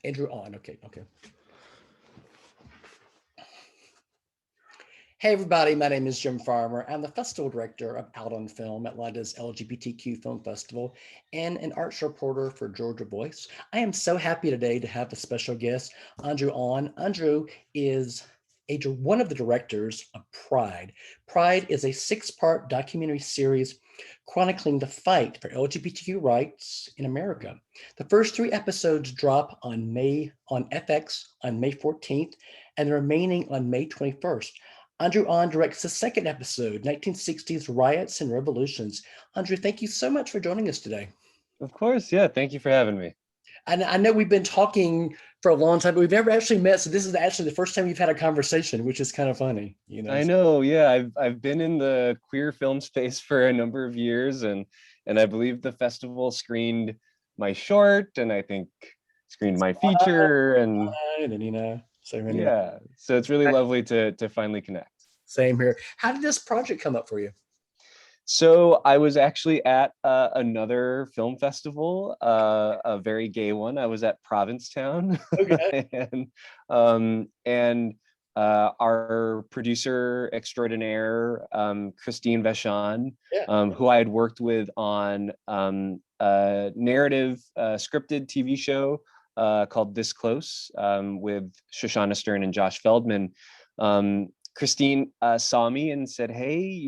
Andrew Ahn. Okay, okay. Hey everybody, my name is Jim Farmer. I'm the festival director of Alum Film, Atlanta's LGBTQ Film Festival, and an arts reporter for Georgia Voice. I am so happy today to have a special guest, Andrew Ahn. Andrew is one of the directors of Pride. Pride is a 6-part documentary series chronicling the fight for LGBTQ rights in America. The first 3 episodes drop on FX on May 14th, and the remaining on May 21st. Andrew Ahn directs the 2nd episode, 1960s Riots and Revolutions. Andrew, thank you so much for joining us today. Of course, yeah. Thank you for having me. And I know we've been talking for a long time, but we've never actually met. So this is actually the first time we've had a conversation, which is kind of funny. I know, yeah. I've been in the queer film space for a number of years, and I believe the festival screened my short, and I think screened my feature, and yeah. So it's really lovely to finally connect. Same here. How did this project come up for you? So I was actually at another film festival, a very gay one. I was at Provincetown. Okay. and our producer extraordinaire, Christine Vachon, who I had worked with on a narrative scripted TV show called This Close, with Shoshana Stern and Josh Feldman. Christine saw me and said, hey,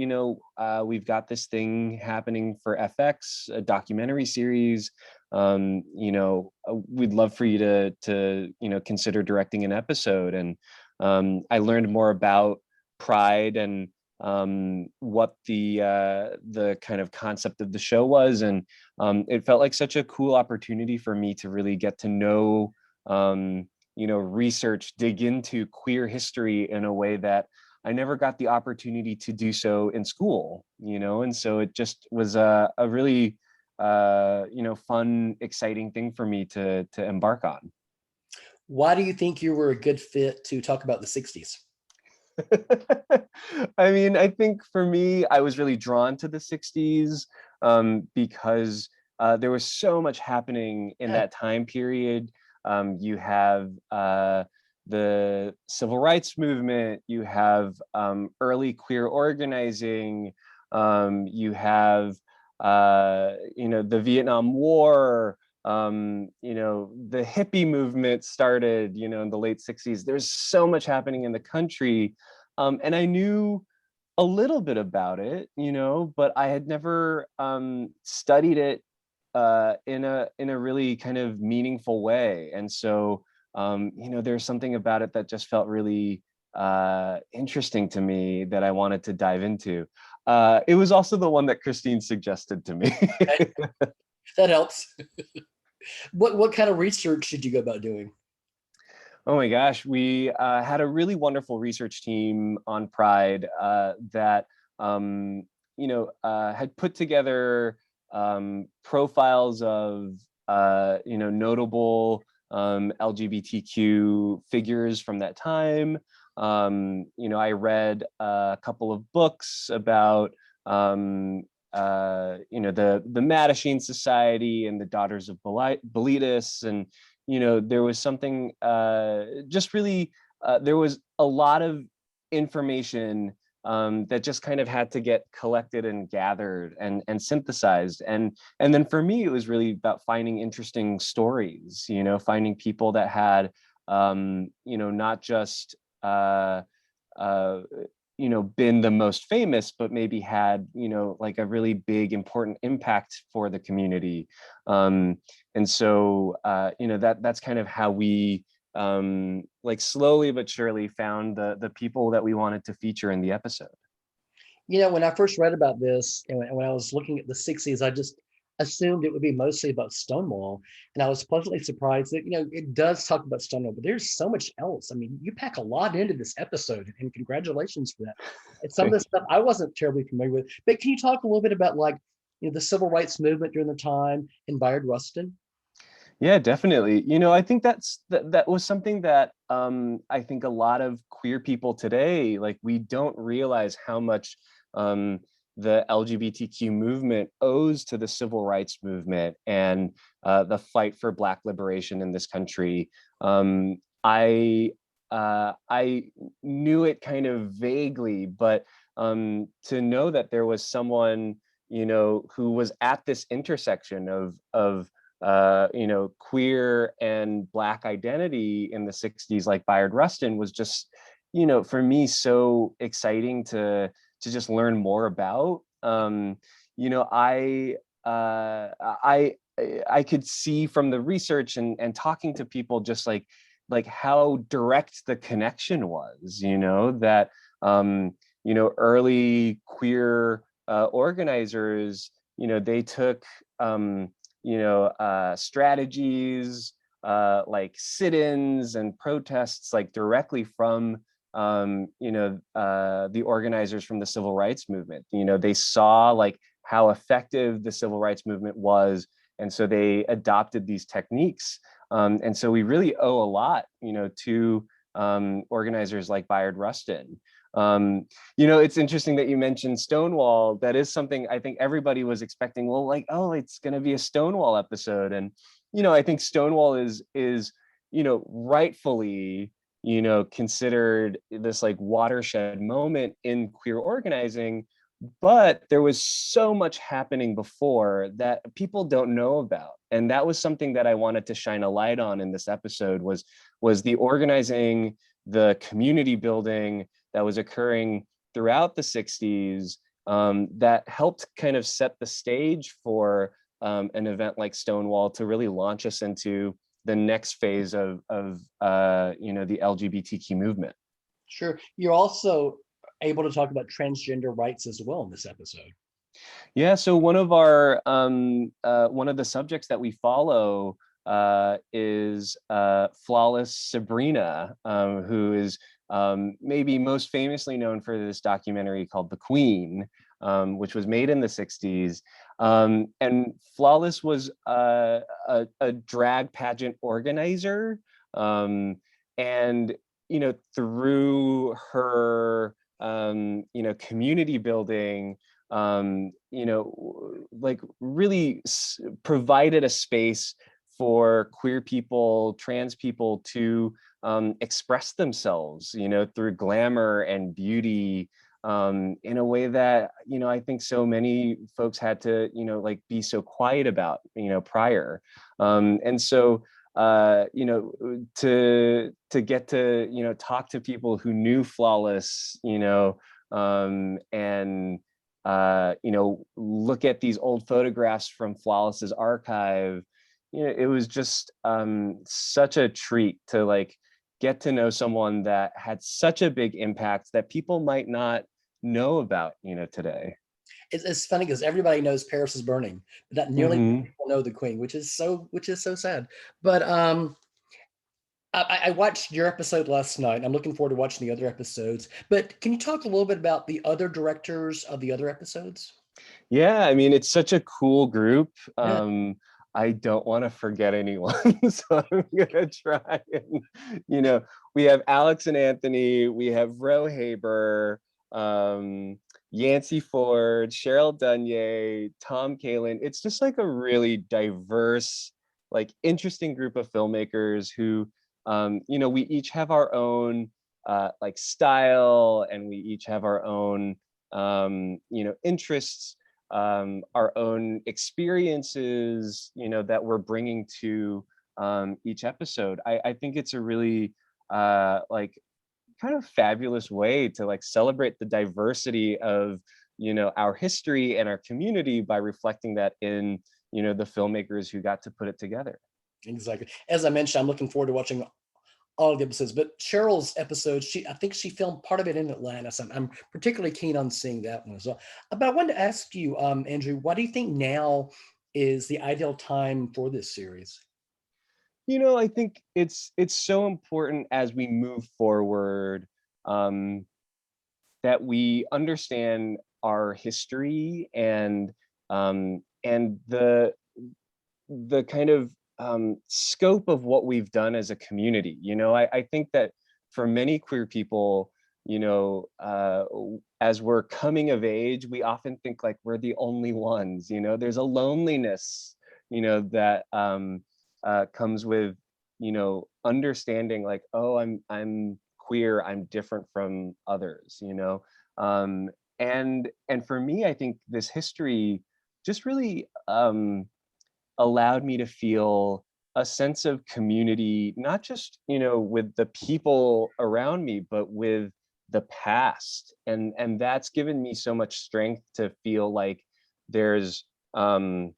we've got this thing happening for FX, a documentary series. We'd love for you to consider directing an episode. And I learned more about Pride and what the kind of concept of the show was. And it felt like such a cool opportunity for me to really get to know research, dig into queer history in a way that I never got the opportunity to do so in school, and so it just was a really, fun, exciting thing for me to embark on. Why do you think you were a good fit to talk about the 60s? I mean, I think for me, I was really drawn to the 60s because there was so much happening in that time period. You have the civil rights movement, you have early queer organizing, you have the Vietnam War, the hippie movement started, in the late 60s. There's so much happening in the country. And I knew a little bit about it, but I had never studied it in a really kind of meaningful way. And so, there's something about it that just felt really interesting to me that I wanted to dive into. It was also the one that Christine suggested to me. That helps. What kind of research did you go about doing? Oh my gosh, we had a really wonderful research team on Pride that had put together profiles of notable LGBTQ figures from that time. I read a couple of books about the Mattachine Society and the Daughters of Bilitis, and there was something just really there was a lot of information that just kind of had to get collected and gathered and synthesized. And then for me, it was really about finding interesting stories, finding people that had, not just, been the most famous, but maybe had, like a really big, important impact for the community. And so, that's kind of how we, like slowly but surely found the people that we wanted to feature in the episode. When I first read about this and when I was looking at the 60s, I just assumed it would be mostly about Stonewall. And I was pleasantly surprised that, it does talk about Stonewall, but there's so much else. I mean, you pack a lot into this episode, and congratulations for that. And some of the stuff I wasn't terribly familiar with, but can you talk a little bit about the civil rights movement during the time in Bayard Rustin? Yeah, definitely. I think that was something that I think a lot of queer people today, like, we don't realize how much the LGBTQ movement owes to the civil rights movement and the fight for Black liberation in this country. I knew it kind of vaguely, but to know that there was someone, who was at this intersection of queer and Black identity in the 60s, like Bayard Rustin, was just, for me, so exciting to just learn more about. You know, uh, I I could see from the research and talking to people just like how direct the connection was, that early queer organizers, they took strategies like sit-ins and protests like directly from the organizers from the civil rights movement. They saw like how effective the civil rights movement was, and so they adopted these techniques. And so we really owe a lot, to organizers like Bayard Rustin. It's interesting that you mentioned Stonewall. That is something I think everybody was expecting. Well, like, oh, it's going to be a Stonewall episode, and I think Stonewall is rightfully considered this like watershed moment in queer organizing, but there was so much happening before that people don't know about, and that was something that I wanted to shine a light on in this episode, was the organizing, the community building that was occurring throughout the 60s, that helped kind of set the stage for an event like Stonewall to really launch us into the next phase of the LGBTQ movement. Sure. You're also able to talk about transgender rights as well in this episode. Yeah, so one of the subjects that we follow is Flawless Sabrina, who is maybe most famously known for this documentary called The Queen, which was made in the 60s. And Flawless was a drag pageant organizer. And, through her, community building, like really provided a space for queer people, trans people to express themselves, through glamour and beauty, in a way that, I think so many folks had to, like be so quiet about, prior. And so, to get to, talk to people who knew Flawless, and look at these old photographs from Flawless's archive, it was just such a treat to like get to know someone that had such a big impact that people might not know about, today. It's funny because everybody knows Paris is Burning, but not nearly Mm-hmm. people know the Queen, which is so sad. But I watched your episode last night. I'm looking forward to watching the other episodes. But can you talk a little bit about the other directors of the other episodes? Yeah, I mean, it's such a cool group. Yeah. I don't want to forget anyone, so I'm gonna try. And, we have Alex and Anthony, we have Ro Haber, Yancey Ford, Cheryl Dunye, Tom Kalin. It's just like a really diverse, like interesting group of filmmakers who, we each have our own like style, and we each have our own interests, our own experiences, that we're bringing to each episode. I think it's a really like kind of fabulous way to like celebrate the diversity of our history and our community by reflecting that in the filmmakers who got to put it together. Exactly. As I mentioned, I'm looking forward to watching all of the episodes. But Cheryl's episode, I think she filmed part of it in Atlanta, so I'm particularly keen on seeing that one as well. But I wanted to ask you, Andrew, why do you think now is the ideal time for this series? I think it's so important as we move forward, um, that we understand our history and the kind of scope of what we've done as a community. I think that for many queer people, as we're coming of age, we often think like we're the only ones, there's a loneliness, that comes with, understanding like, oh, I'm queer, I'm different from others, um, and for me, I think this history just really allowed me to feel a sense of community, not just, with the people around me, but with the past. And that's given me so much strength to feel like there's um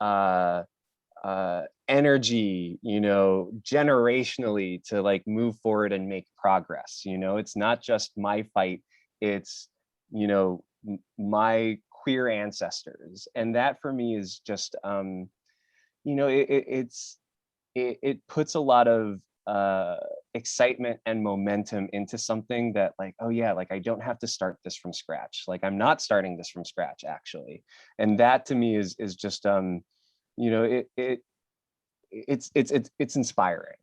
uh energy, generationally to like move forward and make progress. It's not just my fight, it's, my queer ancestors. And that for me is just it puts a lot of excitement and momentum into something that like, oh yeah, like I don't have to start this from scratch, like I'm not starting this from scratch actually. And that to me is just you know it it it's inspiring.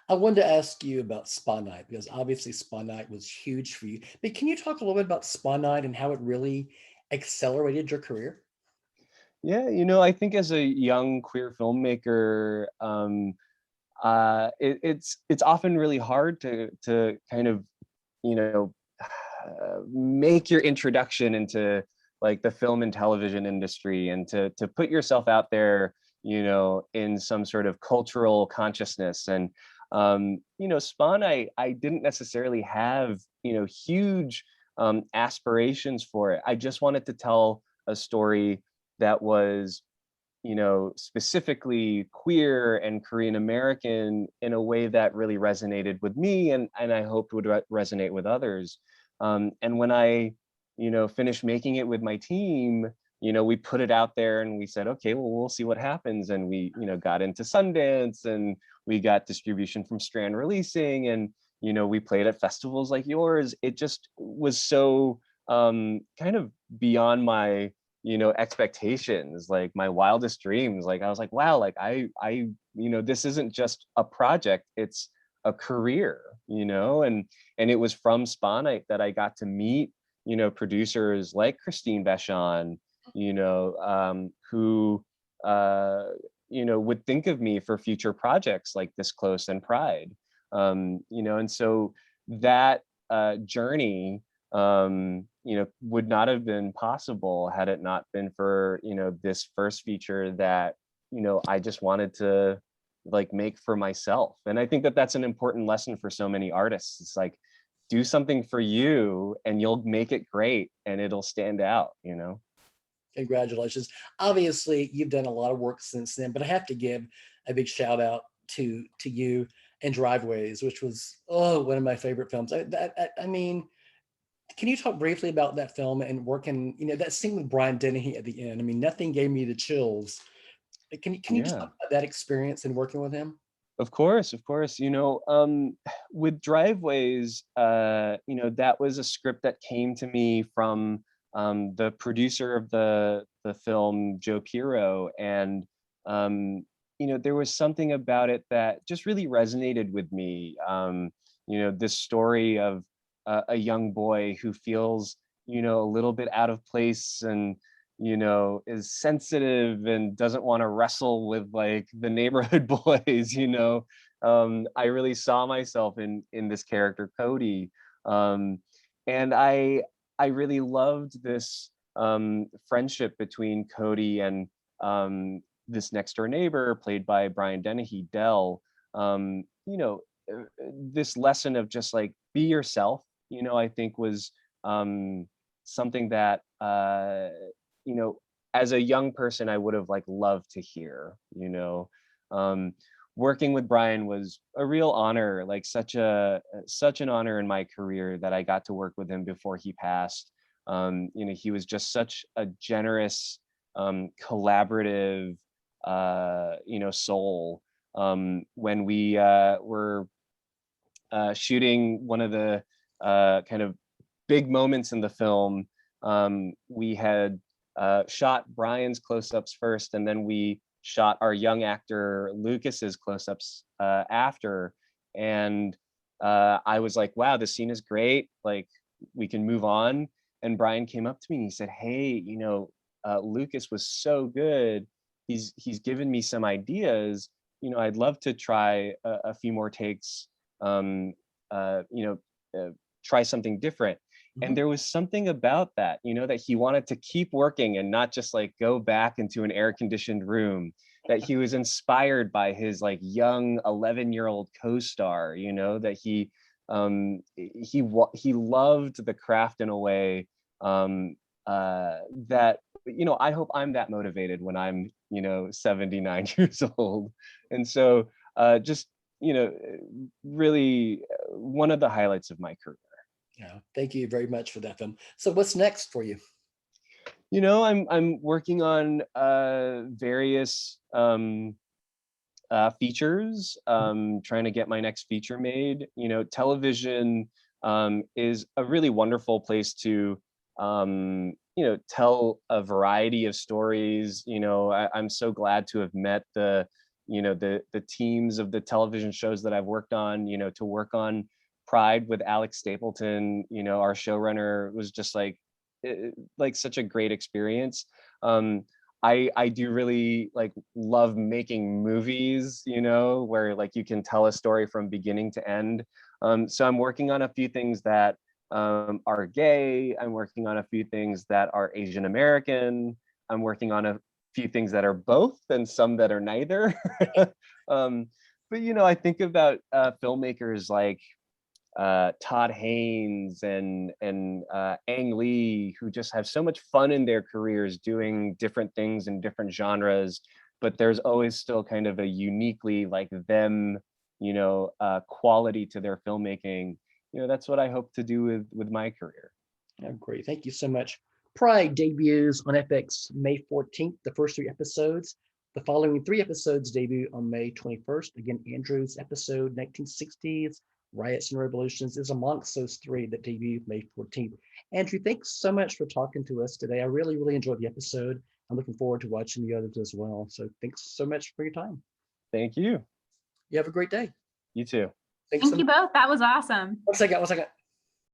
I wanted to ask you about Spa Night because obviously Spa Night was huge for you. But can you talk a little bit about Spa Night and how it really accelerated your career? Yeah, I think as a young queer filmmaker, it's often really hard to kind of, you know make your introduction into like the film and television industry, and to put yourself out there, in some sort of cultural consciousness. And Spawn, I didn't necessarily have, huge aspirations for it. I just wanted to tell a story that was, specifically queer and Korean American in a way that really resonated with me, and I hoped would resonate with others. And when I, finished making it with my team, we put it out there and we said, okay, well, we'll see what happens. And we, got into Sundance, and we got distribution from Strand Releasing, and, we played at festivals like yours. It just was so kind of beyond my, expectations, like my wildest dreams. Like I was like, wow, like I this isn't just a project, it's a career. And it was from Spa Night that I got to meet, producers like Christine Vachon, who would think of me for future projects like This Close and Pride. And so that journey, would not have been possible had it not been for, this first feature that, I just wanted to like make for myself. And I think that that's an important lesson for so many artists. It's like, do something for you and you'll make it great and it'll stand out. Congratulations. Obviously, you've done a lot of work since then, but I have to give a big shout out to you and Driveways, which was one of my favorite films. I mean, can you talk briefly about that film and working, that scene with Brian Dennehy at the end? I mean, nothing gave me the chills. Can you just Yeah. talk about that experience and working with him? Of course, of course. With Driveways, that was a script that came to me from the producer of the film, Joe Piro, and there was something about it that just really resonated with me. This story of a young boy who feels, a little bit out of place, and is sensitive and doesn't want to wrestle with like the neighborhood boys. I really saw myself in this character, Cody. um, and I really loved this friendship between Cody and this next door neighbor played by Brian Dennehy, Dell. um, you know this lesson of just like be yourself, I think was something that you know, as a young person, I would have like loved to hear. Um, Working with Brian was a real honor, like such an honor in my career that I got to work with him before he passed. He was just such a generous, collaborative, soul. When we were shooting one of the kind of big moments in the film, we had shot Brian's close-ups first, and then we shot our young actor Lucas's close-ups after. And I was like, wow, this scene is great. Like, we can move on. And Brian came up to me and he said, hey, Lucas was so good. He's given me some ideas. I'd love to try a few more takes, uh, you know, try something different. And there was something about that, that he wanted to keep working and not just like go back into an air conditioned room, that he was inspired by his like young 11-year-old co-star, that he loved the craft in a way, that I hope I'm that motivated when I'm 79 years old. And so just really one of the highlights of my career. Yeah, thank you very much for that film. So what's next for you? I'm working on various features, trying to get my next feature made. Television is a really wonderful place to tell a variety of stories. I'm so glad to have met the teams of the television shows that I've worked on. To work on Pride with Alex Stapleton, our showrunner, was just like such a great experience. I do really like love making movies, where like you can tell a story from beginning to end. So I'm working on a few things that are gay. I'm working on a few things that are Asian American. I'm working on a few things that are both and some that are neither. um, but I think about filmmakers like Todd Haynes and Ang Lee, who just have so much fun in their careers doing different things in different genres, but there's always still kind of a uniquely like them, quality to their filmmaking. That's what I hope to do with my career. Oh, great. Thank you so much. Pride debuts on FX May 14th, the first 3 episodes. The following 3 episodes debut on May 21st. Again, Andrew's episode 1960s, Riots and Revolutions, is amongst those 3 that debut May 14th. Andrew, thanks so much for talking to us today. I really, really enjoyed the episode. I'm looking forward to watching the others as well. So thanks so much for your time. Thank you. You have a great day. You too. Thanks so Thank you much. both. That was awesome. One second.